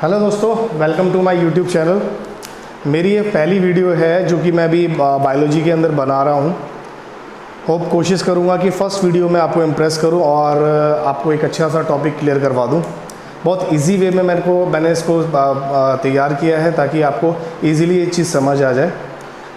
Hello दोस्तों, welcome to my YouTube channel. मेरी ये पहली वीडियो है जो कि मैं अभी बायोलॉजी के अंदर बना रहा हूँ। होप कोशिश करूँगा कि फ़र्स्ट वीडियो में आपको इम्प्रेस करूँ और आपको एक अच्छा सा टॉपिक क्लियर करवा दूँ। बहुत इजी वे में मैंने इसको तैयार किया है ताकि आपको इजीली ये चीज़ समझ आ जाए।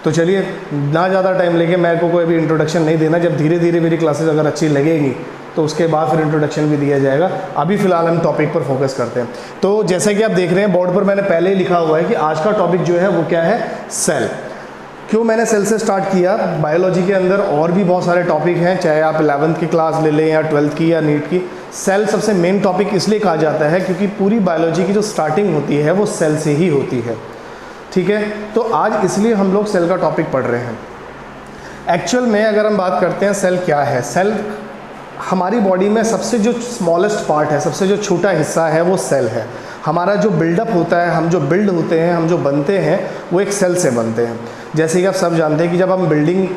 तो चलिए, ना ज़्यादा टाइम लेके, मेरे को कोई भी इंट्रोडक्शन नहीं देना। जब धीरे धीरे मेरी क्लासेस अगर अच्छी लगेगी तो उसके बाद फिर इंट्रोडक्शन भी दिया जाएगा। अभी फ़िलहाल हम टॉपिक पर फोकस करते हैं। तो जैसे कि आप देख रहे हैं बोर्ड पर मैंने पहले ही लिखा हुआ है कि आज का टॉपिक जो है वो क्या है, सेल। क्यों मैंने सेल से स्टार्ट किया? बायोलॉजी के अंदर और भी बहुत सारे टॉपिक हैं, चाहे आप 11th की क्लास ले लें या 12th की या नीट की। सेल सबसे मेन टॉपिक इसलिए कहा जाता है क्योंकि पूरी बायोलॉजी की जो स्टार्टिंग होती है वो सेल से ही होती है। ठीक है, तो आज इसलिए हम लोग सेल का टॉपिक पढ़ रहे हैं। एक्चुअल में अगर हम बात करते हैं सेल क्या है, सेल हमारी बॉडी में सबसे जो स्मॉलेस्ट पार्ट है, सबसे जो छोटा हिस्सा है वो सेल है। हमारा जो बिल्डअप होता है, हम जो बिल्ड होते हैं, हम जो बनते हैं, वो एक सेल से बनते हैं। जैसे कि आप सब जानते हैं कि जब हम बिल्डिंग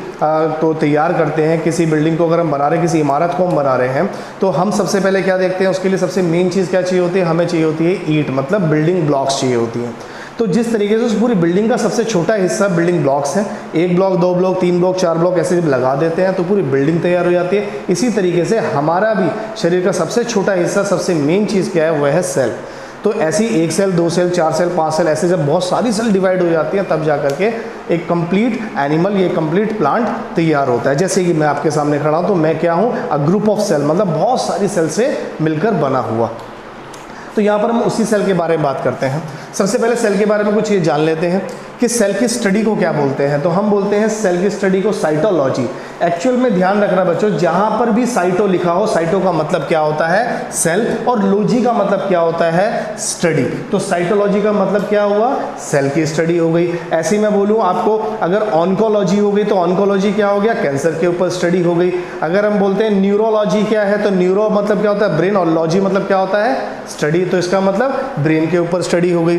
तो तैयार करते हैं, किसी बिल्डिंग को अगर हम बना रहे हैं, किसी इमारत को हम बना रहे हैं, तो हम सबसे पहले क्या देखते हैं? उसके लिए सबसे मेन चीज़ क्या चाहिए होती है? हमें चाहिए होती है ईंट, मतलब बिल्डिंग ब्लॉक्स चाहिए होती हैं। तो जिस तरीके से उस पूरी बिल्डिंग का सबसे छोटा हिस्सा बिल्डिंग ब्लॉक्स हैं, 1 ब्लॉक, 2 ब्लॉक, 3 ब्लॉक, 4 ब्लॉक ऐसे जब लगा देते हैं तो पूरी बिल्डिंग तैयार हो जाती है। इसी तरीके से हमारा भी शरीर का सबसे छोटा हिस्सा, सबसे मेन चीज़ क्या है? वह है सेल। तो ऐसी 1 सेल, 2 सेल, 4 सेल, 5 सेल, ऐसे जब बहुत सारी सेल डिवाइड हो जाती हैं तब जा करके एक कंप्लीट एनिमल, ये कंप्लीट प्लांट तैयार होता है। जैसे कि मैं आपके सामने खड़ा हूँ, तो मैं क्या हूँ? अ ग्रुप ऑफ सेल, मतलब बहुत सारी सेल से मिलकर बना हुआ। तो यहाँ पर हम उसी सेल के बारे में बात करते हैं। सबसे पहले सेल के बारे में कुछ ये जान लेते हैं कि सेल की स्टडी को क्या बोलते हैं। तो हम बोलते हैं सेल की स्टडी को साइटोलॉजी। एक्चुअल में ध्यान रखना बच्चों, जहाँ पर भी साइटो लिखा हो, साइटो का मतलब क्या होता है? सेल, और लॉजी का मतलब क्या होता है? स्टडी। तो साइटोलॉजी का मतलब क्या हुआ? सेल की स्टडी हो गई। ऐसे ही मैं बोलूँ आपको, अगर ऑन्कोलॉजी हो गई तो ऑन्कोलॉजी क्या हो गया? कैंसर के ऊपर स्टडी हो गई। अगर हम बोलते हैं न्यूरोलॉजी क्या है, तो न्यूरो मतलब क्या होता है? ब्रेन, और लॉजी मतलब क्या होता है? स्टडी। तो इसका मतलब ब्रेन के ऊपर स्टडी हो गई।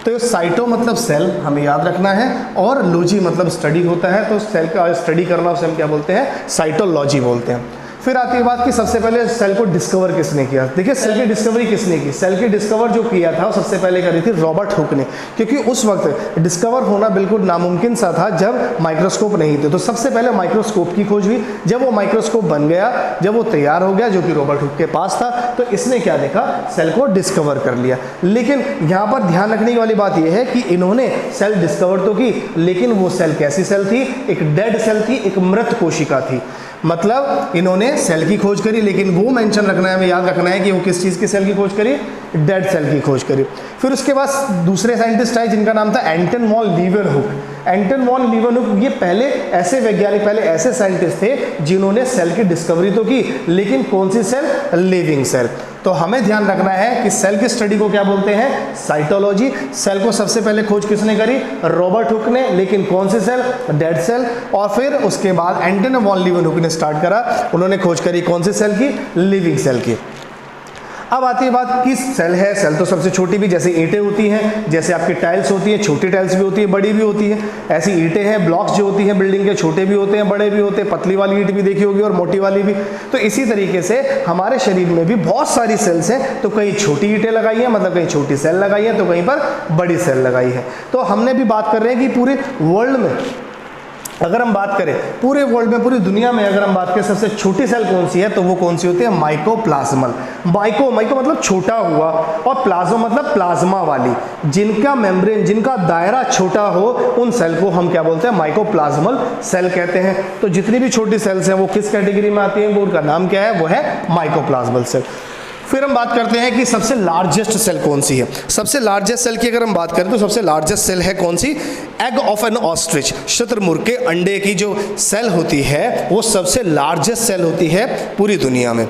तो साइटो मतलब सेल, हमें याद रखना है, और लॉजी मतलब स्टडी होता है। तो सेल का स्टडी करना उसे हम क्या बोलते हैं? साइटोलॉजी बोलते हैं। फिर आती है बात कि सबसे पहले सेल को डिस्कवर किसने किया। देखिए, सेल की डिस्कवरी किसने की? सेल की डिस्कवर जो किया था वो सबसे पहले करी थी रॉबर्ट हुक ने, क्योंकि उस वक्त डिस्कवर होना बिल्कुल नामुमकिन सा था जब माइक्रोस्कोप नहीं थे। तो सबसे पहले माइक्रोस्कोप की खोज हुई। जब वो माइक्रोस्कोप बन गया, जब वो तैयार हो गया, जो कि रॉबर्ट हुक के पास था, तो इसने क्या देखा? सेल को डिस्कवर कर लिया। लेकिन यहाँ पर ध्यान रखने वाली बात यह है कि इन्होंने सेल डिस्कवर तो की, लेकिन वो सेल कैसी सेल थी? एक डेड सेल थी, एक मृत कोशिका थी। मतलब इन्होंने सेल की खोज करी, लेकिन वो मेंशन रखना है, हमें याद रखना है कि वो किस चीज़ की सेल की खोज करी? डेड सेल की खोज करी। फिर उसके बाद दूसरे साइंटिस्ट आए जिनका नाम था एंटन वॉन लीवनहुक। एंटन वॉन लीवनहुक ये पहले ऐसे वैज्ञानिक, पहले ऐसे साइंटिस्ट थे जिन्होंने सेल की डिस्कवरी तो की, लेकिन कौन सी सेल? Living cell. तो हमें ध्यान रखना है कि सेल की स्टडी को क्या बोलते हैं? साइटोलॉजी। सेल को सबसे पहले खोज किसने करी? रॉबर्ट हुक ने, लेकिन कौन सी सेल? Dead cell. और फिर उसके बाद एंटन वॉन लीवनहुक ने स्टार्ट करा, उन्होंने खोज करी कौन सी सेल की? लिविंग सेल की। अब आती है बात कि सेल है, सेल तो सबसे छोटी भी, जैसे ईंटें होती हैं, जैसे आपकी टाइल्स होती हैं, छोटी टाइल्स भी होती है, बड़ी भी होती है। ऐसी ईंटें हैं, ब्लॉक्स जो होती हैं बिल्डिंग के, छोटे भी होते हैं, बड़े भी होते हैं। पतली वाली ईंट भी देखी होगी और मोटी वाली भी। तो इसी तरीके से हमारे शरीर में भी बहुत सारी सेल्स हैं। तो कहीं छोटी ईंटें लगाई हैं, मतलब कहीं छोटी सेल लगाई है, तो कहीं पर बड़ी सेल लगाई है। तो हमने भी बात कर रहे हैं कि पूरे वर्ल्ड में अगर हम बात करें, पूरे वर्ल्ड में, पूरी दुनिया में अगर हम बात करें, सबसे छोटी सेल कौन सी है? तो वो कौन सी होती है? माइकोप्लाज्मल। माइको मतलब छोटा हुआ, और प्लाज्मा मतलब प्लाज्मा वाली, जिनका मेम्ब्रेन, जिनका दायरा छोटा हो, उन सेल को हम क्या बोलते हैं? माइकोप्लाज्मल सेल कहते हैं। तो जितनी भी छोटी सेल्स हैं वो किस कैटेगरी में आती हैं? वो उनका नाम क्या है? वो है माइकोप्लाज्मल सेल। फिर हम बात करते हैं कि सबसे लार्जेस्ट सेल कौन सी है। सबसे लार्जेस्ट सेल की अगर हम बात करें तो सबसे लार्जेस्ट सेल है कौन सी? Egg of an ostrich. शुतुरमुर्ग के अंडे की जो सेल होती है वो सबसे लार्जेस्ट सेल होती है पूरी दुनिया में।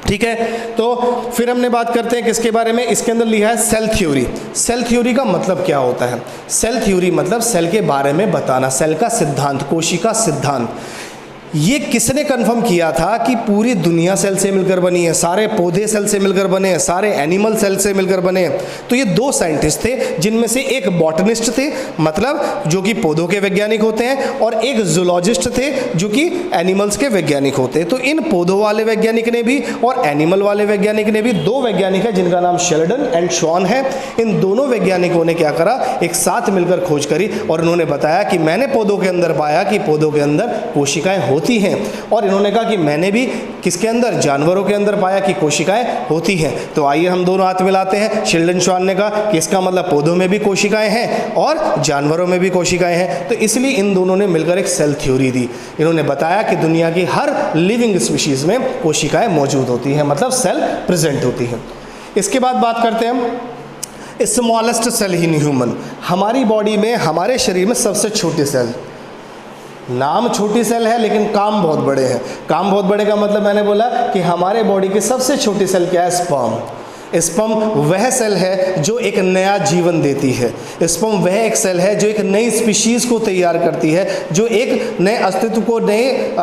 ठीक है, तो फिर हमने बात करते हैं किसके बारे में? इसके अंदर लिखा है सेल थ्योरी। सेल थ्योरी का मतलब क्या होता है? सेल थ्योरी मतलब सेल के बारे में बताना, सेल का सिद्धांत, कोशिका सिद्धांत। ये किसने कंफर्म किया था कि पूरी दुनिया सेल से मिलकर बनी है, सारे पौधे सेल से मिलकर बने हैं, सारे एनिमल सेल से मिलकर बने हैं? तो ये दो साइंटिस्ट थे, जिनमें से एक बॉटनिस्ट थे, मतलब जो कि पौधों के वैज्ञानिक होते हैं, और एक जूलॉजिस्ट थे जो कि एनिमल्स के वैज्ञानिक होते हैं। तो इन पौधों वाले वैज्ञानिक ने भी और एनिमल वाले वैज्ञानिक ने भी, दो वैज्ञानिक है जिनका नाम शेल्डन एंड शॉन है। इन दोनों वैज्ञानिकों ने क्या करा, एक साथ मिलकर खोज करी और इन्होंने बताया कि मैंने पौधों के अंदर पाया कि पौधों के अंदर कोशिकाएं होती हैं, और इन्होंने कहा कि मैंने भी किसके अंदर, जानवरों के अंदर पाया कि कोशिकाएं होती हैं। तो आइए हम दोनों हाथ मिलाते हैं। शेल्डन शॉन ने कहा कि इसका मतलब पौधों में भी कोशिकाएं हैं और जानवरों में भी कोशिकाएं हैं, तो इसलिए इन दोनों ने मिलकर एक सेल थ्योरी दी। इन्होंने बताया कि दुनिया की हर लिविंग स्पीशीज में कोशिकाएं मौजूद होती हैं, मतलब सेल प्रेजेंट होती हैं। इसके बाद बात करते हैं हम स्मॉलेस्ट सेल इन ह्यूमन। हमारी बॉडी में, हमारे शरीर में सबसे छोटी सेल, नाम छोटी सेल है लेकिन काम बहुत बड़े हैं। काम बहुत बड़े का मतलब मैंने बोला कि हमारे बॉडी की सबसे छोटी सेल क्या है, स्पर्म। स्पर्म वह सेल है जो एक नया जीवन देती है। स्पर्म वह एक सेल है जो एक नई स्पीशीज़ को तैयार करती है, जो एक नए अस्तित्व को, नए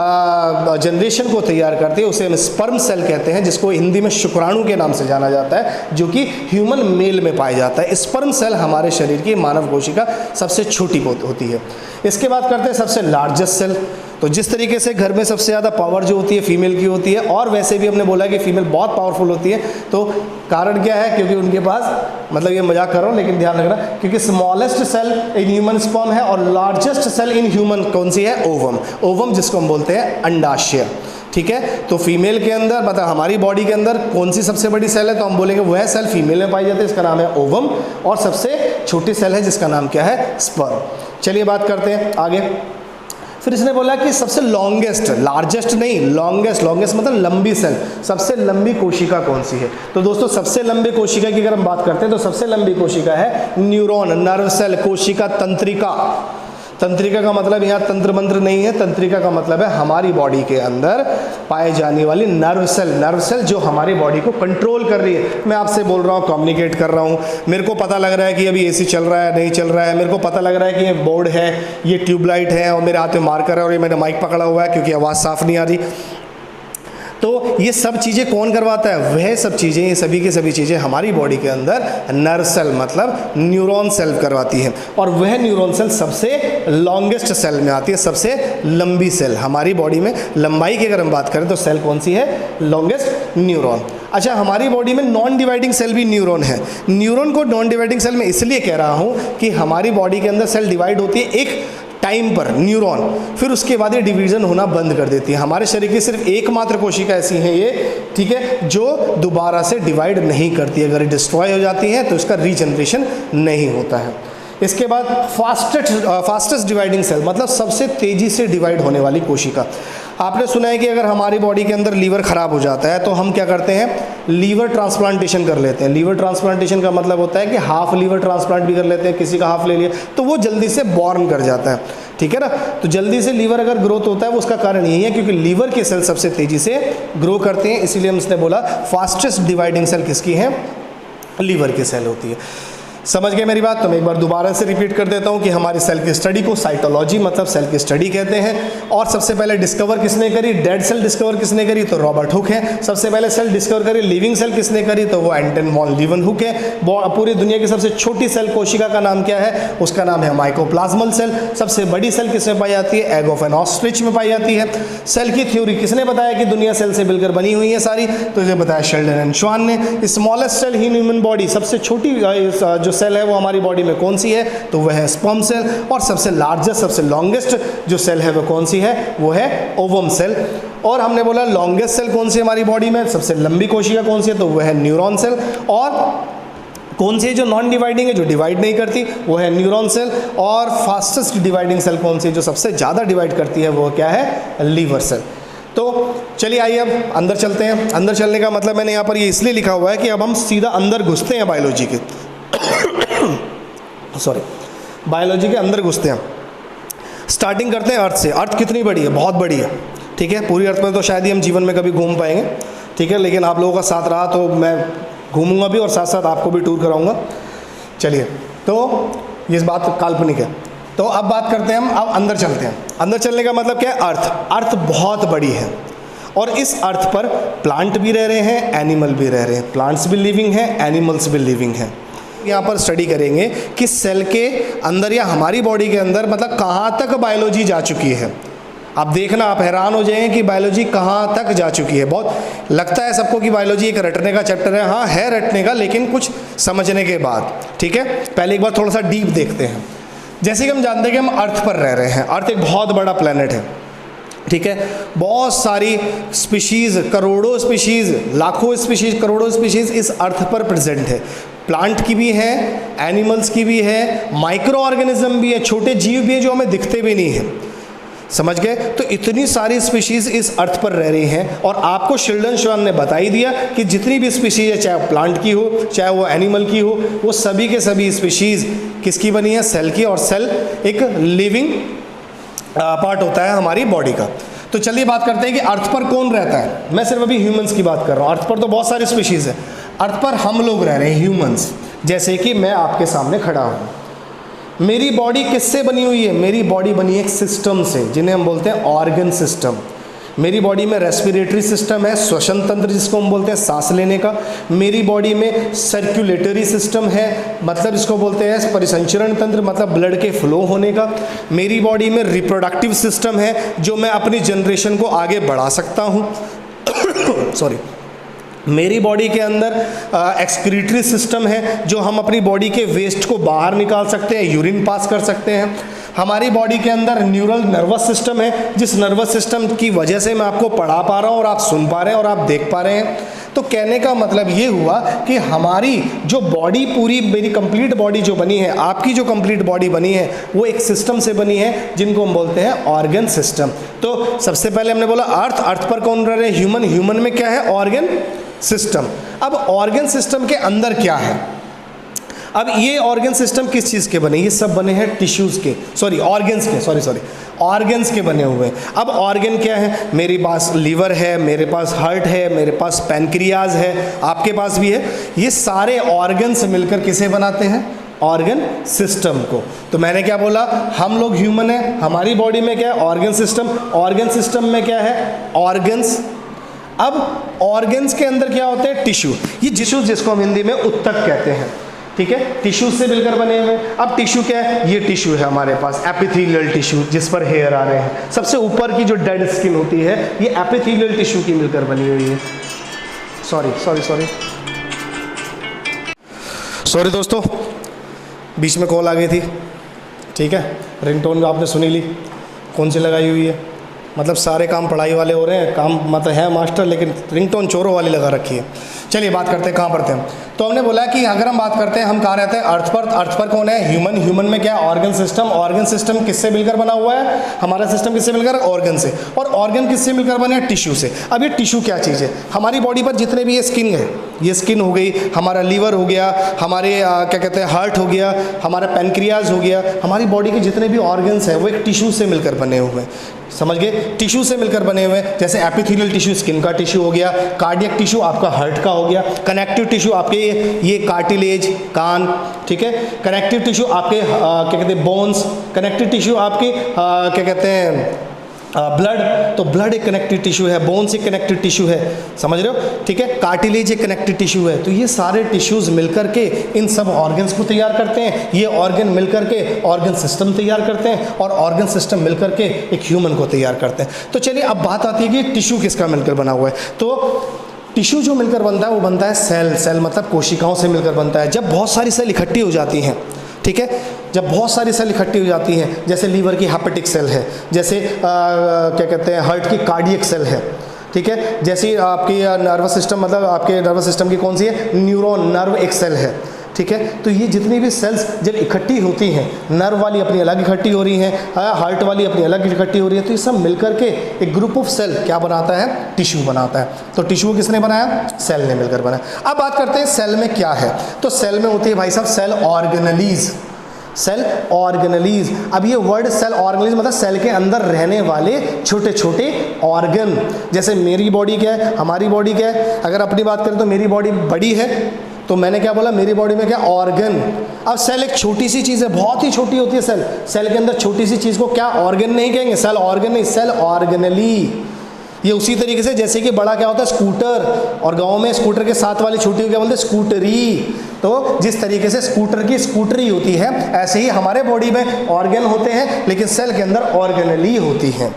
जनरेशन को तैयार करती है। उसे हम स्पर्म सेल कहते हैं, जिसको हिंदी में शुक्राणु के नाम से जाना जाता है, जो कि ह्यूमन मेल में पाया जाता है। स्पर्म सेल हमारे शरीर की मानव कोशिका सबसे छोटी होती है। इसके बाद करते हैं सबसे लार्जेस्ट सेल। तो जिस तरीके से घर में सबसे ज़्यादा पावर जो होती है फीमेल की होती है, और वैसे भी हमने बोला कि फीमेल बहुत पावरफुल होती है, तो कारण क्या है, क्योंकि उनके पास, मतलब ये मजाक कर रहा हूँ लेकिन ध्यान रखना, क्योंकि smallest cell in human sperm है और लार्जेस्ट सेल इन ह्यूमन कौन सी है, ओवम। ओवम जिसको हम बोलते हैं अंडाशय, ठीक है। तो फीमेल के अंदर, मतलब हमारी बॉडी के अंदर कौन सी सबसे बड़ी सेल है, तो हम बोलेंगे वह सेल फीमेल में पाई जाती है, इसका नाम है ओवम, और सबसे छोटी सेल है जिसका नाम क्या है, स्पर्म। चलिए बात करते हैं आगे। फिर इसने बोला कि सबसे लॉन्गेस्ट, लार्जेस्ट नहीं, लॉन्गेस्ट, लॉन्गेस्ट मतलब लंबी सेल, सबसे लंबी कोशिका कौन सी है। तो दोस्तों सबसे लंबी कोशिका की अगर हम बात करते हैं तो सबसे लंबी कोशिका है न्यूरॉन, नर्व सेल, कोशिका तंत्रिका। तंत्रिका का मतलब यहाँ तंत्र मंत्र नहीं है, तंत्रिका का मतलब है हमारी बॉडी के अंदर पाए जाने वाली नर्व सेल। नर्व सेल जो हमारी बॉडी को कंट्रोल कर रही है। मैं आपसे बोल रहा हूँ, कम्युनिकेट कर रहा हूँ, मेरे को पता लग रहा है कि अभी एसी चल रहा है, नहीं चल रहा है, मेरे को पता लग रहा है कि ये बोर्ड है, ये ट्यूबलाइट है, और मेरे हाथ में मार्कर है, और ये मैंने माइक पकड़ा हुआ है क्योंकि आवाज़ साफ नहीं आ रही। तो ये सब चीज़ें कौन करवाता है, वह सब चीज़ें, ये सभी की सभी चीज़ें हमारी बॉडी के अंदर नर्व सेल मतलब न्यूरॉन सेल करवाती है। और वह न्यूरॉन सेल सबसे लॉन्गेस्ट सेल में आती है, सबसे लंबी सेल। हमारी बॉडी में लंबाई की अगर हम बात करें तो सेल कौन सी है, लॉन्गेस्ट न्यूरॉन। अच्छा, हमारी बॉडी में नॉन डिवाइडिंग सेल भी न्यूरॉन है। न्यूरॉन को नॉन डिवाइडिंग सेल में इसलिए कह रहा हूँ कि हमारी बॉडी के अंदर सेल डिवाइड होती है एक टाइम पर, न्यूरॉन, फिर उसके बाद ये डिवीजन होना बंद कर देती है। हमारे शरीर की सिर्फ एकमात्र कोशिका ऐसी है ये, ठीक है, जो दोबारा से डिवाइड नहीं करती। अगर ये डिस्ट्रॉय हो जाती है तो इसका रीजनरेशन नहीं होता है। इसके बाद फास्टेस्ट डिवाइडिंग सेल मतलब सबसे तेज़ी से डिवाइड होने वाली कोशिका। आपने सुना है कि अगर हमारी बॉडी के अंदर लीवर ख़राब हो जाता है तो हम क्या करते हैं, लीवर ट्रांसप्लांटेशन कर लेते हैं। लीवर ट्रांसप्लांटेशन का मतलब होता है कि हाफ लीवर ट्रांसप्लांट भी कर लेते हैं, किसी का हाफ ले लिया तो वो जल्दी से बॉर्न कर जाता है, ठीक है ना। तो जल्दी से लीवर अगर ग्रोथ होता है वो उसका कारण यही है क्योंकि लीवर के सेल सबसे तेज़ी से ग्रो करते हैं। इसीलिए हम इसने बोला फास्टेस्ट डिवाइडिंग सेल किसकी है, लीवर की सेल होती है। समझ गए मेरी बात। तो मैं एक बार दोबारा से रिपीट कर देता हूँ कि हमारी सेल की स्टडी को साइटोलॉजी मतलब सेल की स्टडी कहते हैं। और सबसे पहले डिस्कवर किसने करी, डेड सेल डिस्कवर किसने करी, तो रॉबर्ट हुक है। सबसे पहले सेल डिस्कवर करी, लिविंग सेल किसने करी, तो वो एंटन वॉन लीवनहुक है। पूरी दुनिया की सबसे छोटी सेल कोशिका का नाम क्या है, उसका नाम है माइकोप्लाज्मल सेल। सबसे बड़ी सेल किसमें पाई जाती है, एग ऑफ एन ऑस्ट्रिच में पाई जाती है। सेल की थ्योरी किसने बताया कि दुनिया सेल से मिलकर बनी हुई है सारी, तो इसे बताया शेल्डन एंड शॉन ने। Smallest cell in human body, सबसे छोटी जो सेल है वो हमारी बॉडी में कौन सी है, तो वह है स्पर्म सेल। और सबसे लार्जेस्ट, सबसे लॉन्गेस्ट जो सेल है वो कौन सी है, वो है ओवम सेल। और हमने बोला लॉन्गेस्ट सेल कौन सी है हमारी बॉडी में, सबसे लंबी कोशिका कौन सी है, तो वह है न्यूरॉन सेल। और कौन सी है जो नॉन डिवाइडिंग है, जो डिवाइड नहीं करती, वो है न्यूरॉन सेल। और फास्टेस्ट डिवाइडिंग सेल कौन सी है, जो सबसे ज़्यादा डिवाइड करती है, वो क्या है, लीवर सेल। तो चलिए आइए अब अंदर चलते हैं। अंदर चलने का मतलब मैंने यहाँ पर ये इसलिए लिखा हुआ है कि अब हम सीधा अंदर घुसते हैं बायोलॉजी के बायोलॉजी के अंदर घुसते हैं। स्टार्टिंग करते हैं अर्थ से। अर्थ कितनी बड़ी है, बहुत बड़ी है, ठीक है। पूरी अर्थ में तो शायद ही हम जीवन में कभी घूम पाएंगे, ठीक है, लेकिन आप लोगों का साथ रहा तो मैं घूमूंगा भी और साथ साथ आपको भी टूर कराऊंगा। चलिए, तो ये बात काल्पनिक है। तो अब बात करते हैं हम, अब अंदर चलते हैं। अंदर चलने का मतलब क्या है? अर्थ बहुत बड़ी है और इस अर्थ पर प्लांट भी रह रहे हैं, एनिमल भी रह रहे हैं। प्लांट्स भी लिविंग हैं, एनिमल्स भी लिविंग हैं। यहाँ पर स्टडी करेंगे कि सेल के अंदर या हमारी बॉडी के अंदर मतलब कहाँ तक बायोलॉजी जा चुकी है। आप देखना, आप हैरान हो जाएंगे कि बायोलॉजी कहाँ तक जा चुकी है। बहुत लगता है सबको कि बायोलॉजी एक रटने का चैप्टर है। हाँ है रटने का, लेकिन कुछ समझने के बाद। ठीक है, पहले एक बार थोड़ा सा डीप देखते हैं। जैसे कि हम जानते हैं कि हम अर्थ पर रह रहे हैं। अर्थ एक बहुत बड़ा प्लेनेट है। ठीक है, बहुत सारी स्पीशीज़, करोड़ों स्पीशीज़, लाखों स्पीशीज़, करोड़ों स्पीशीज़ इस अर्थ पर प्रेजेंट है। प्लांट की भी है, एनिमल्स की भी है, माइक्रो ऑर्गेनिज्म भी है, छोटे जीव भी है जो हमें दिखते भी नहीं हैं। समझ गए? तो इतनी सारी स्पीशीज़ इस अर्थ पर रह रही हैं और आपको शिल्डन श्वान ने बता ही दिया कि जितनी भी स्पीशीज़ है, चाहे प्लांट की हो चाहे वो एनिमल की हो, वो सभी के सभी स्पीशीज़ किसकी बनी है? सेल की। और सेल एक लिविंग पार्ट होता है हमारी बॉडी का। तो चलिए बात करते हैं कि अर्थ पर कौन रहता है। मैं सिर्फ अभी ह्यूमंस की बात कर रहा हूँ। अर्थ पर तो बहुत सारी स्पीशीज़ है, अर्थ पर हम लोग रह रहे हैं, ह्यूमंस। जैसे कि मैं आपके सामने खड़ा हूँ। मेरी बॉडी किससे बनी हुई है? मेरी बॉडी बनी है एक सिस्टम से, जिन्हें हम बोलते हैं ऑर्गन सिस्टम। मेरी बॉडी में रेस्पिरेटरी सिस्टम है, श्वसन तंत्र जिसको हम बोलते हैं सांस लेने का। मेरी बॉडी में सर्कुलेटरी सिस्टम है, मतलब इसको बोलते हैं परिसंचरण तंत्र, मतलब ब्लड के फ्लो होने का। मेरी बॉडी में रिप्रोडक्टिव सिस्टम है, जो मैं अपनी जनरेशन को आगे बढ़ा सकता हूँ। सॉरी। मेरी बॉडी के अंदर एक्सक्रीटरी सिस्टम है, जो हम अपनी बॉडी के वेस्ट को बाहर निकाल सकते हैं, यूरिन पास कर सकते हैं। हमारी बॉडी के अंदर न्यूरल नर्वस सिस्टम है, जिस नर्वस सिस्टम की वजह से मैं आपको पढ़ा पा रहा हूँ और आप सुन पा रहे हैं और आप देख पा रहे हैं। तो कहने का मतलब ये हुआ कि हमारी जो बॉडी पूरी, मेरी कंप्लीट बॉडी जो बनी है, आपकी जो कंप्लीट बॉडी बनी है, वो एक सिस्टम से बनी है, जिनको हम बोलते हैं ऑर्गन सिस्टम। तो सबसे पहले हमने बोला अर्थ पर कौन रह रहे हैं? ह्यूमन। ह्यूमन में क्या है? Organ system. अब ऑर्गन सिस्टम के अंदर क्या है? अब ये ऑर्गन सिस्टम किस चीज़ के बने? ये सब बने हैं टिश्यूज़ के, सॉरी ऑर्गन्स के, सॉरी ऑर्गन्स के बने हुए हैं। अब ऑर्गन क्या है? मेरे पास लीवर है, मेरे पास हार्ट है, मेरे पास पैनक्रियाज है, आपके पास भी है। ये सारे ऑर्गन्स मिलकर किसे बनाते हैं? ऑर्गन सिस्टम को। तो मैंने क्या बोला? हम लोग ह्यूमन है, हमारी बॉडी में क्या है? Organ system. ऑर्गन सिस्टम में क्या है? ऑर्गन्स। अब ऑर्गन्स के अंदर क्या होते हैं? टिश्यू। ये टिश्यू जिसको हम हिंदी में उत्तक कहते हैं। ठीक है, टिश्यू से मिलकर बने हुए। अब टिश्यू क्या है? ये टिश्यू है हमारे पास, एपिथेलियल टिश्यू, जिस पर हेयर आ रहे हैं। सबसे ऊपर की जो डेड स्किन होती है, ये एपिथेलियल टिश्यू की मिलकर बनी हुई है। सॉरी दोस्तों, बीच में कॉल आ गई थी। ठीक है, रिंगटोन आपने सुनी ली, कौन सी लगाई हुई है? मतलब सारे काम पढ़ाई वाले हो रहे हैं, काम मतलब है मास्टर, लेकिन रिंगटोन चोरों वाली लगा रखी है। चलिए बात करते हैं कहाँ पर थे हम। तो हमने बोला कि अगर हम बात करते हैं, हम कहाँ रहते हैं? अर्थ पर। अर्थ पर कौन है? ह्यूमन। ह्यूमन में क्या है? Organ system. ऑर्गन सिस्टम किससे मिलकर बना हुआ है? हमारा सिस्टम किससे मिलकर? ऑर्गन से। और ऑर्गन किससे मिलकर बने? टिश्यू से। अब ये टिश्यू क्या चीज़ है? हमारी बॉडी पर जितने भी ये स्किन है, ये स्किन हो गई, हमारा लीवर हो गया, हमारे क्या कहते हैं हार्ट हो गया, हमारा पैनक्रियाज हो गया, हमारी बॉडी के जितने भी ऑर्गन्स हैं वो एक टिश्यू से मिलकर बने हुए हैं। समझ गए? टिश्यू से मिलकर बने हुए हैं। जैसे एपिथेलियल टिश्यू स्किन का टिश्यू हो गया, कार्डियक टिश्यू आपका हार्ट का हो गया, कनेक्टिव टिश्यू आपके ये कार्टिलेज, कान। ठीक है, कनेक्टिव टिश्यू आपके क्या कहते हैं बोन्स, कनेक्टिव टिश्यू आपके क्या कहते हैं ब्लड। तो ब्लड एक कनेक्टिव टिश्यू है, बोन्स एक कनेक्टिव टिश्यू है। समझ रहे हो? ठीक है, कार्टिलेज एक कनेक्टिव टिश्यू है। तो ये सारे टिश्यूज़ मिलकर के इन सब ऑर्गन्स को तैयार करते हैं। ये ऑर्गन मिलकर के ऑर्गन सिस्टम तैयार करते हैं और ऑर्गन सिस्टम मिलकर के एक ह्यूमन को तैयार करते हैं। तो चलिए अब बात आती है कि टिश्यू किसका मिलकर बना हुआ है। तो टिश्यू जो मिलकर बनता है वो बनता है सेल। सेल मतलब कोशिकाओं से मिलकर बनता है। जब बहुत सारी सेल इकट्ठी हो जाती हैं, ठीक है, जब बहुत सारी सेल इकट्ठी हो जाती हैं, जैसे लीवर की हेपेटिक सेल है, जैसे क्या कहते हैं हार्ट की कार्डियक सेल है, ठीक है, जैसे आपकी नर्वस सिस्टम, मतलब आपके नर्वस सिस्टम की कौन सी है? न्यूरॉन, नर्व एक सेल है। ठीक है, तो ये जितनी भी सेल्स जब इकट्ठी होती हैं, नर्व वाली अपनी अलग इकट्ठी हो रही हैं, हार्ट वाली अपनी अलग इकट्ठी हो रही है, तो ये सब मिलकर के एक ग्रुप ऑफ सेल क्या बनाता है? टिश्यू बनाता है। तो टिश्यू किसने बनाया? सेल ने मिलकर बनाया। अब बात करते हैं सेल में क्या है। तो सेल में होती है भाई साहब सेल ऑर्गेनेलीज। Cell organelles. अब ये वर्ड सेल ऑर्गेनेलीज मतलब सेल के अंदर रहने वाले छोटे छोटे ऑर्गन। जैसे मेरी बॉडी क्या है, हमारी बॉडी क्या है? अगर अपनी बात करें तो मेरी बॉडी बड़ी है, तो मैंने क्या बोला, मेरी बॉडी में क्या ऑर्गन। अब सेल एक छोटी सी चीज़ है, बहुत ही छोटी होती है सेल। सेल के अंदर छोटी सी चीज़ को क्या ऑर्गन नहीं कहेंगे, सेल ऑर्गन नहीं, सेल ऑर्गेनली। ये उसी तरीके से जैसे कि बड़ा क्या होता है स्कूटर, और गांव में स्कूटर के साथ वाली छोटी क्या बोलते हैं स्कूटरी। तो जिस तरीके से स्कूटर की स्कूटरी होती है, ऐसे ही हमारे बॉडी में ऑर्गन होते हैं, लेकिन सेल के अंदर ऑर्गेनली होती हैं।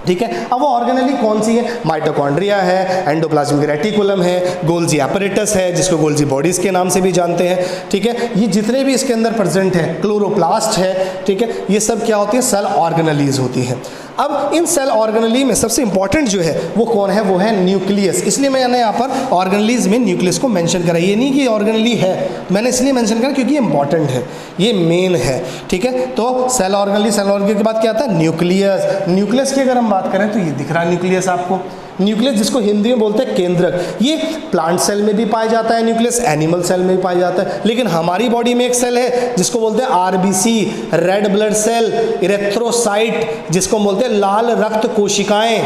ठीक है, अब वो ऑर्गेनली कौन सी है? माइटोकॉन्ड्रिया है, एंडोप्लाज्मिक रेटिकुलम है, गोल्जी एपरेटस है जिसको गोल्जी बॉडीज के नाम से भी जानते हैं। ठीक है, ये जितने भी इसके अंदर प्रेजेंट है, क्लोरोप्लास्ट है, ठीक है, ये सब क्या होती है? सेल ऑर्गेनलीज होती है। अब इन सेल ऑर्गेनली में सबसे इंपॉर्टेंट जो है वो कौन है? वो है न्यूक्लियस। इसलिए मैंने यहाँ पर ऑर्गेनलीज में न्यूक्लियस को मेंशन करा। ये नहीं कि ऑर्गेनली है, मैंने इसलिए मेंशन करा क्योंकि ये इंपॉर्टेंट है, ये मेन है। ठीक है, तो सेल ऑर्गेनली, सेल ऑर्गेनली के बाद क्या आता है? न्यूक्लियस। न्यूक्लियस की अगर हम बात करें तो ये दिख रहा है न्यूक्लियस आपको। न्यूक्लियस जिसको हिंदी में बोलते हैं केंद्रक। ये प्लांट सेल में भी पाया जाता है न्यूक्लियस, एनिमल सेल में भी पाया जाता है, लेकिन हमारी बॉडी में एक सेल है जिसको बोलते हैं RBC, red blood cell, erythrocyte जिसको बोलते हैं लाल रक्त कोशिकाएं।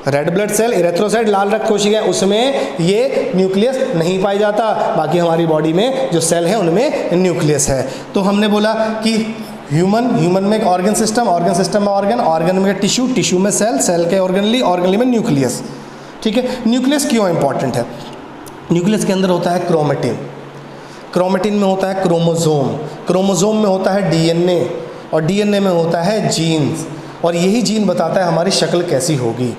रेड ब्लड सेल, इरेथ्रोसाइट, लाल रक्त कोशिकाएं, उसमें ये न्यूक्लियस नहीं पाया जाता। बाकी हमारी बॉडी में जो सेल है उनमें न्यूक्लियस है। तो हमने बोला कि ह्यूमन में ऑर्गन सिस्टम में ऑर्गन में टिश्यू, टिश्यू में सेल, सेल के ऑर्गेनली में न्यूक्लियस। ठीक है, न्यूक्लियस क्यों इंपॉर्टेंट है? न्यूक्लियस के अंदर होता है क्रोमेटिन, क्रोमेटिन में होता है क्रोमोसोम, क्रोमोसोम में होता है डीएनए, और डीएनए में होता है जीन्स, और यही जीन बताता है हमारी शक्ल कैसी होगी।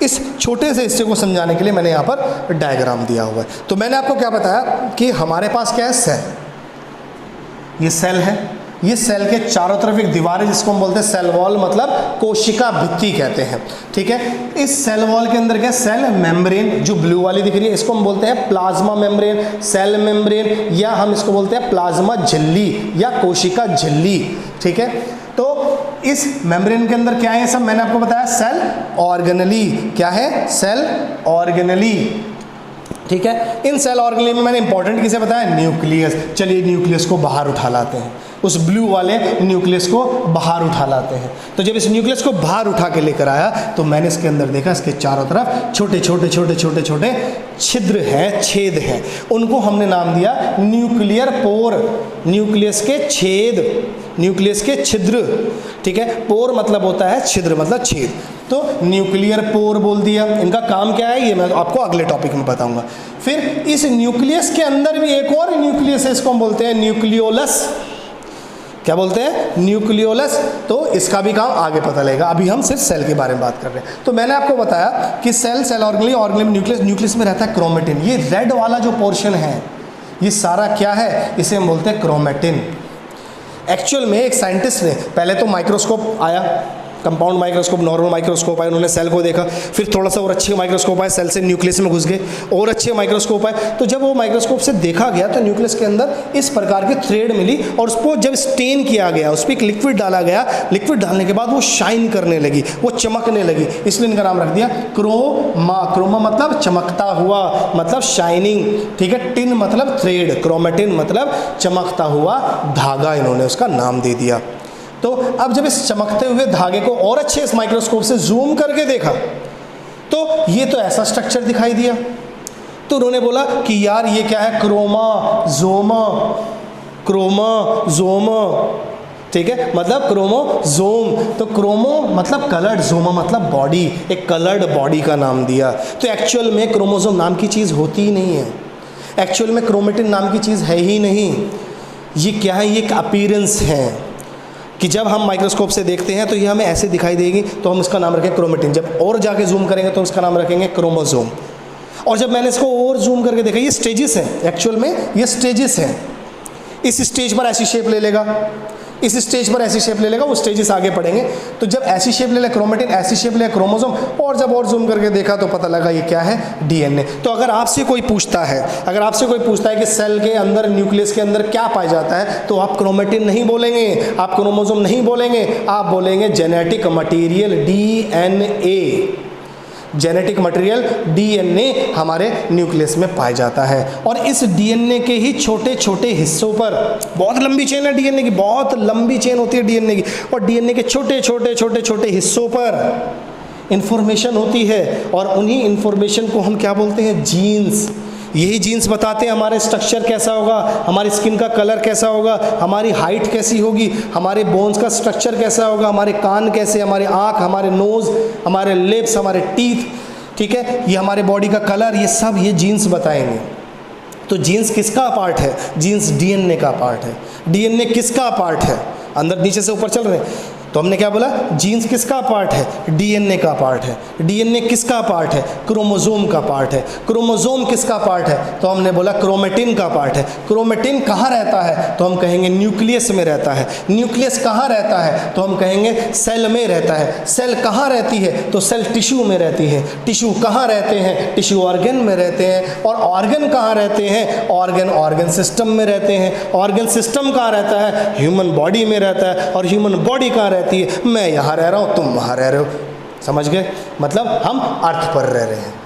इस छोटे से हिस्से को समझाने के लिए मैंने यहाँ पर डायग्राम दिया हुआ है। तो मैंने आपको क्या बताया कि हमारे पास क्या है? सेल। ये सेल है, ये सेल के चारों तरफ एक दीवार है जिसको हम बोलते हैं सेल वॉल, मतलब कोशिका भित्ति कहते हैं। ठीक है, इस सेल वॉल के अंदर क्या? सेल मेम्ब्रेन, जो ब्लू वाली दिख रही है इसको हम बोलते हैं प्लाज्मा मेम्ब्रेन, सेल मेम्ब्रेन, या हम इसको बोलते हैं प्लाज्मा झिल्ली या कोशिका झिल्ली। ठीक है, तो इस मेम्ब्रेन के अंदर क्या है? सब मैंने आपको बताया सेल ऑर्गेनली। क्या है? Cell organelle. ठीक है, इन सेल ऑर्गेनली में मैंने इंपॉर्टेंट किसे बताया? न्यूक्लियस। चलिए न्यूक्लियस को बाहर उठा लाते हैं, उस ब्लू वाले न्यूक्लियस को बाहर उठा लाते हैं। तो जब इस न्यूक्लियस को बाहर उठा के लेकर आया तो मैंने इसके अंदर देखा इसके चारों तरफ छोटे छोटे छोटे छोटे छोटे छिद्र हैं, छेद हैं। उनको हमने नाम दिया न्यूक्लियर पोर, न्यूक्लियस के छेद, न्यूक्लियस के छिद्र। ठीक है, पोर मतलब होता है छिद्र, मतलब छेद, तो न्यूक्लियर पोर बोल दिया। इनका काम क्या है ये मैं आपको अगले टॉपिक में बताऊंगा। फिर इस न्यूक्लियस के अंदर भी एक और न्यूक्लियस है, इसको हम बोलते हैं न्यूक्लियोलस। क्या बोलते हैं? न्यूक्लियोलस। तो इसका भी काम आगे पता लगेगा, अभी हम सिर्फ सेल के बारे में बात कर रहे हैं। तो मैंने आपको बताया कि सेल, सेल ऑर्गेनली, ऑर्गेनली में न्यूक्लियस, न्यूक्लियस में रहता है क्रोमेटिन। ये रेड वाला जो पोर्शन है ये सारा क्या है? इसे हम बोलते हैं क्रोमेटिन। एक्चुअल में एक साइंटिस्ट ने, पहले तो माइक्रोस्कोप आया, कंपाउंड माइक्रोस्कोप, नॉर्मल माइक्रोस्कोप आए, उन्होंने सेल को देखा। फिर थोड़ा सा और अच्छे माइक्रोस्कोप आए, सेल से न्यूक्लियस में घुस गए, और अच्छे माइक्रोस्कोप आए। तो जब वो माइक्रोस्कोप से देखा गया तो न्यूक्लियस के अंदर इस प्रकार की थ्रेड मिली, और उसको जब स्टेन किया गया, उस पर एक लिक्विड डाला गया, लिक्विड डालने के बाद वो शाइन करने लगी, वो चमकने लगी, इसलिए इनका नाम रख दिया क्रोमा। क्रोमा मतलब चमकता हुआ, मतलब शाइनिंग। ठीक है, टिन मतलब थ्रेड, क्रोमेटिन मतलब चमकता हुआ धागा, इन्होंने उसका नाम दे दिया। तो अब जब इस चमकते हुए धागे को और अच्छे इस माइक्रोस्कोप से जूम करके देखा तो ये तो ऐसा स्ट्रक्चर दिखाई दिया। तो उन्होंने बोला कि यार ये क्या है? क्रोमोसोमा, क्रोमोसोमा। ठीक है, मतलब क्रोमोसोम। तो क्रोमो मतलब कलर्ड, जोमा मतलब बॉडी, एक कलर्ड बॉडी का नाम दिया। तो एक्चुअल में क्रोमोसोम नाम की चीज़ होती ही नहीं है, एक्चुअल में क्रोमेटिन नाम की चीज़ है ही नहीं। ये क्या है? ये एक अपीयरेंस है कि जब हम माइक्रोस्कोप से देखते हैं तो ये हमें ऐसे दिखाई देगी, तो हम इसका नाम रखें क्रोमेटिन। जब और जाके जूम करेंगे तो इसका नाम रखेंगे क्रोमोसोम। और जब मैंने इसको और जूम करके देखा, ये स्टेजेस हैं, एक्चुअल में ये स्टेजेस हैं। इस स्टेज पर ऐसी शेप ले लेगा, इस स्टेज पर ऐसी शेप ले लेगा, वो स्टेजेस आगे पढ़ेंगे। तो जब ऐसी शेप ले ले क्रोमेटिन, ऐसी शेप ले क्रोमोसोम, और जब और जूम करके देखा तो पता लगा ये क्या है? डीएनए। तो अगर आपसे कोई पूछता है, अगर आपसे कोई पूछता है कि सेल के अंदर, न्यूक्लियस के अंदर क्या पाया जाता है, तो आप क्रोमेटिन नहीं बोलेंगे, आप क्रोमोसोम नहीं बोलेंगे, आप बोलेंगे genetic material, DNA. Genetic material DNA हमारे न्यूक्लियस में पाया जाता है। और इस डीएनए के ही छोटे छोटे हिस्सों पर, बहुत लंबी चेन है डीएनए की, बहुत लंबी चेन होती है डीएनए की, और डीएनए के छोटे छोटे छोटे छोटे हिस्सों पर इंफॉर्मेशन होती है, और उन्हीं इंफॉर्मेशन को हम क्या बोलते हैं? जीन्स। यही जीन्स बताते हैं हमारे स्ट्रक्चर कैसा होगा, हमारी स्किन का कलर कैसा होगा, हमारी हाइट कैसी होगी, हमारे बोन्स का स्ट्रक्चर कैसा होगा, हमारे कान कैसे, हमारे आँख, हमारे नोज़, हमारे लिप्स, हमारे टीथ, ठीक है, ये हमारे बॉडी का कलर, ये सब ये जीन्स बताएंगे। तो जीन्स किसका पार्ट है? जीन्स डीएनए का पार्ट है। डीएनए किसका पार्ट है? अंदर नीचे से ऊपर चल रहे हैं, तो हमने क्या बोला? जीन्स किसका पार्ट है? डीएनए का पार्ट है। डीएनए किसका पार्ट है? क्रोमोसोम का पार्ट है। क्रोमोसोम किसका पार्ट है? तो हमने बोला क्रोमेटिन का पार्ट है। क्रोमेटिन कहाँ रहता है? तो हम कहेंगे न्यूक्लियस में रहता है। न्यूक्लियस कहाँ रहता है? तो हम कहेंगे सेल में रहता है। सेल कहाँ रहती है? तो सेल टिश्यू में रहती है। टिश्यू कहाँ रहते हैं? टिश्यू ऑर्गन में रहते हैं। और ऑर्गन कहाँ रहते हैं? ऑर्गन सिस्टम में रहते हैं। ऑर्गन सिस्टम कहाँ रहता है? ह्यूमन बॉडी में रहता है। और ह्यूमन बॉडी कहाँ रहती है? मैं यहां रह रहा हूं, तुम वहां रह रहे हो। समझ गए? मतलब हम अर्थ पर रह रहे हैं।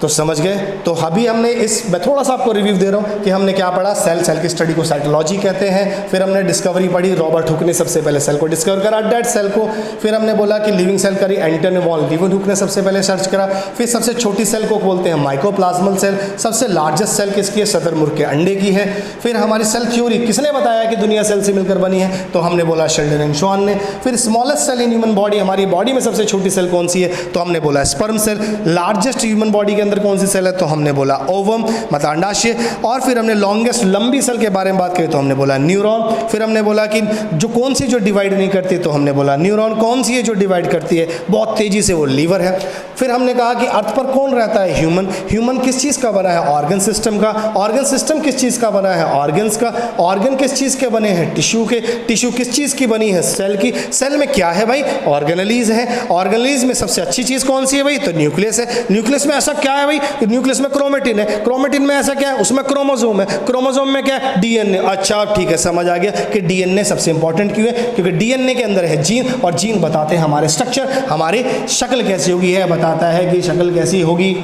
तो समझ गए? तो अभी हमने मैं थोड़ा सा आपको रिव्यू दे रहा हूँ कि हमने क्या पढ़ा। सेल की स्टडी को साइटोलॉजी कहते हैं। फिर हमने डिस्कवरी पढ़ी, रॉबर्ट हुक ने सबसे पहले सेल को डिस्कवर करा, डेड सेल को। फिर हमने बोला कि लिविंग सेल करी एंटोनी वॉन लीeuwenhoek ने सबसे पहले सर्च करा। फिर सबसे छोटी सेल को बोलते हैं माइकोप्लाज्मल सेल। सबसे लार्जेस्ट सेल किसकी है? शुतुरमुर्ग के अंडे की है। फिर हमारी सेल थ्योरी किसने बताया कि दुनिया सेल से मिलकर बनी है? तो हमने बोला शेल्डन एंड शॉन ने। फिर smallest cell in human body, हमारी बॉडी में सबसे छोटी सेल कौन सी है? तो हमने बोला sperm cell. Largest human body के अंदर कौन सी सेल है? तो हमने बोला ओवम, मतलब अंडाशय। और फिर हमने लॉन्गेस्ट लंबी सेल के बारे में बात करी, तो हमने बोला न्यूरॉन। फिर हमने बोला कि कौन सी जो डिवाइड नहीं करती, तो हमने बोला न्यूरॉन। कौन सी है जो डिवाइड करती है बहुत तेजी से? वो लीवर है। फिर हमने कहा कि अर्थ पर कौन रहता है? ह्यूमन। ह्यूमन किस चीज़ का बना है? ऑर्गन सिस्टम का। ऑर्गन सिस्टम किस चीज़ का बना है? ऑर्गन्स का। ऑर्गन किस चीज़ के बने हैं? टिश्यू के। टिश्यू किस चीज़ की बनी है? सेल की। सेल में क्या है भाई? ऑर्गेनेलीज है। ऑर्गेनेलीज में सबसे अच्छी चीज़ कौन सी है भाई? तो न्यूक्लियस है। न्यूक्लियस में ऐसा क्या है भाई? न्यूक्लियस में क्रोमेटिन है। क्रोमेटिन में ऐसा क्या है? उसमें क्रोमोसोम है। क्रोमोसोम में क्या है? डीएनए। अच्छा ठीक है, समझ आ गया कि डीएनए सबसे इंपॉर्टेंट क्यों है? क्योंकि डीएनए के अंदर है जीन, और जीन बताते हैं हमारे स्ट्रक्चर, हमारी शक्ल कैसी होगी, है बताता है कि शक्ल कैसी होगी।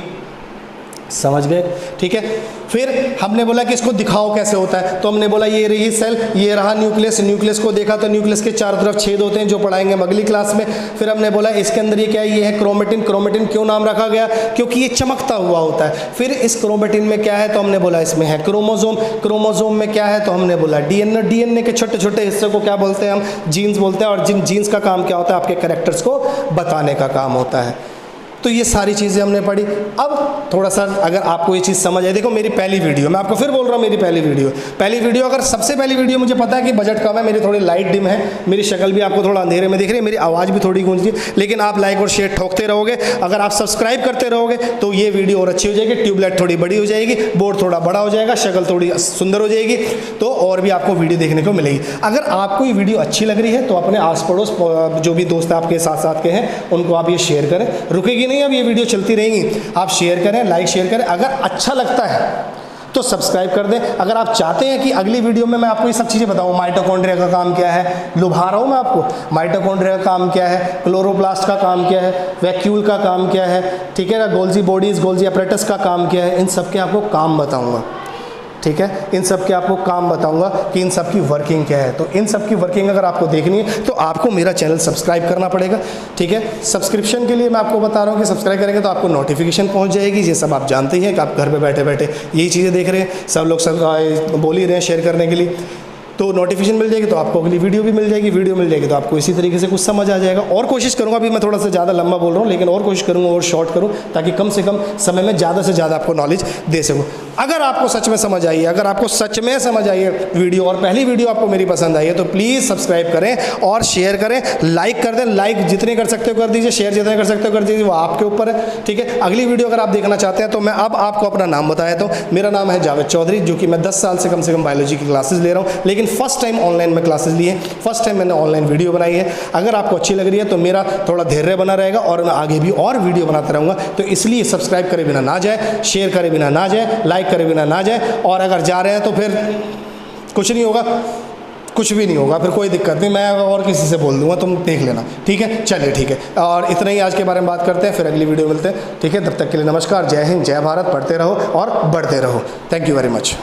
समझ गए? ठीक है। फिर हमने बोला कि इसको दिखाओ कैसे होता है, तो हमने बोला ये रही सेल, ये रहा न्यूक्लियस। न्यूक्लियस को देखा तो न्यूक्लियस के चारों तरफ छेद होते हैं, जो पढ़ाएंगे हम अगली क्लास में। फिर हमने बोला इसके अंदर ये क्या है? ये है क्रोमेटिन। क्रोमेटिन क्यों नाम रखा गया? क्योंकि ये चमकता हुआ होता है। फिर इस क्रोमेटिन में क्या है? तो हमने बोला इसमें है क्रोमोसोम। क्रोमोसोम में क्या है? तो हमने बोला डीएनए। डीएनए के छोटे छोटे हिस्से को क्या बोलते हैं? हम जीन्स बोलते हैं। और जिन जीन्स का काम क्या होता है? आपके कैरेक्टर्स को बताने का काम होता है। तो ये सारी चीज़ें हमने पढ़ी। अब थोड़ा सा अगर आपको ये चीज़ समझ आए, देखो मेरी पहली वीडियो, मैं आपको फिर बोल रहा हूँ, मेरी पहली वीडियो अगर सबसे पहली वीडियो, मुझे पता है कि बजट कम है, मेरी थोड़ी लाइट डिम है, मेरी शक्ल भी आपको थोड़ा अंधेरे में दिख रही है, मेरी आवाज़ भी थोड़ी गूंज रही है, लेकिन आप लाइक और शेयर ठोकते रहोगे, अगर आप सब्सक्राइब करते रहोगे तो ये वीडियो और अच्छी हो जाएगी, ट्यूबलाइट थोड़ी बड़ी हो जाएगी, बोर्ड थोड़ा बड़ा हो जाएगा, शक्ल थोड़ी सुंदर हो जाएगी, तो और भी आपको वीडियो देखने को मिलेगी। अगर आपको ये वीडियो अच्छी लग रही है तो अपने आस पड़ोस जो भी दोस्त आपके साथ के हैं उनको आप ये शेयर करें। रुकेगी नहीं, अब ये वीडियो चलती रहेंगी। आप शेयर करें, लाइक शेयर करें। अगर अच्छा लगता है तो सब्सक्राइब कर दें। अगर आप चाहते हैं कि अगली वीडियो में मैं आपको ये सब चीज़ें बताऊं, माइटोकॉन्ड्रिया का काम क्या है, लुभा रहा हूं मैं आपको, माइटोकॉन्ड्रिया का काम क्या है, क्लोरोप्लास्ट का काम क्या है, वैक्यूल का काम क्या है, ठीक है ना, गोल्जी बॉडीज, गोल्जी अपरेटस का काम क्या है, इन सब के आपको काम बताऊँगा। ठीक है, इन सब के आपको काम बताऊंगा कि इन सब की वर्किंग क्या है। तो इन सब की वर्किंग अगर आपको देखनी है तो आपको मेरा चैनल सब्सक्राइब करना पड़ेगा। ठीक है, सब्सक्रिप्शन के लिए मैं आपको बता रहा हूँ कि सब्सक्राइब करेंगे तो आपको नोटिफिकेशन पहुँच जाएगी। ये सब आप जानते ही हैं कि आप घर पे बैठे बैठे यही चीज़ें देख रहे हैं, सब लोग सब बोल ही रहे हैं शेयर करने के लिए, तो नोटिफिकेशन मिल जाएगी तो आपको अगली वीडियो भी मिल जाएगी, वीडियो मिल जाएगी तो आपको इसी तरीके से कुछ समझ आ जाएगा। और कोशिश करूंगा, अभी मैं थोड़ा सा ज़्यादा लंबा बोल रहा हूँ, लेकिन और कोशिश करूंगा और शॉर्ट करूं ताकि कम से कम समय में ज़्यादा से ज़्यादा आपको नॉलेज दे सकूँ। अगर आपको सच में समझ आई है, अगर आपको सच में समझ आई है वीडियो और पहली वीडियो आपको मेरी पसंद आई है तो प्लीज़ सब्सक्राइब करें और शेयर करें, लाइक कर दें। लाइक जितने कर सकते हो कर दीजिए, शेयर जितने कर सकते हो कर दीजिए, वो आपके ऊपर है। ठीक है, अगली वीडियो अगर आप देखना चाहते हैं तो मैं अब आपको अपना नाम बताया तो मेरा नाम है जावेद चौधरी, जो कि मैं 10 साल से कम बायोलॉजी की क्लासेस ले रहा हूँ, लेकिन फर्स्ट टाइम ऑनलाइन में क्लासेस ली है, फर्स्ट टाइम मैंने ऑनलाइन वीडियो बनाई है। अगर आपको अच्छी लग रही है तो मेरा थोड़ा धैर्य बना रहेगा और मैं आगे भी और वीडियो बनाता रहूँगा। तो इसलिए सब्सक्राइब करे बिना ना जाए, शेयर करे बिना ना जाए, लाइक करे बिना ना जाए, और अगर जा रहे हैं तो फिर कुछ नहीं होगा, कुछ भी नहीं होगा, फिर कोई दिक्कत नहीं, मैं और किसी से बोल दूंगा, तुम देख लेना। ठीक है, चलिए ठीक है, और इतना ही आज के बारे में बात करते हैं, फिर अगली वीडियो मिलते हैं। ठीक है, तब तक के लिए नमस्कार, जय हिंद, जय भारत, पढ़ते रहो और बढ़ते रहो। Thank you very much.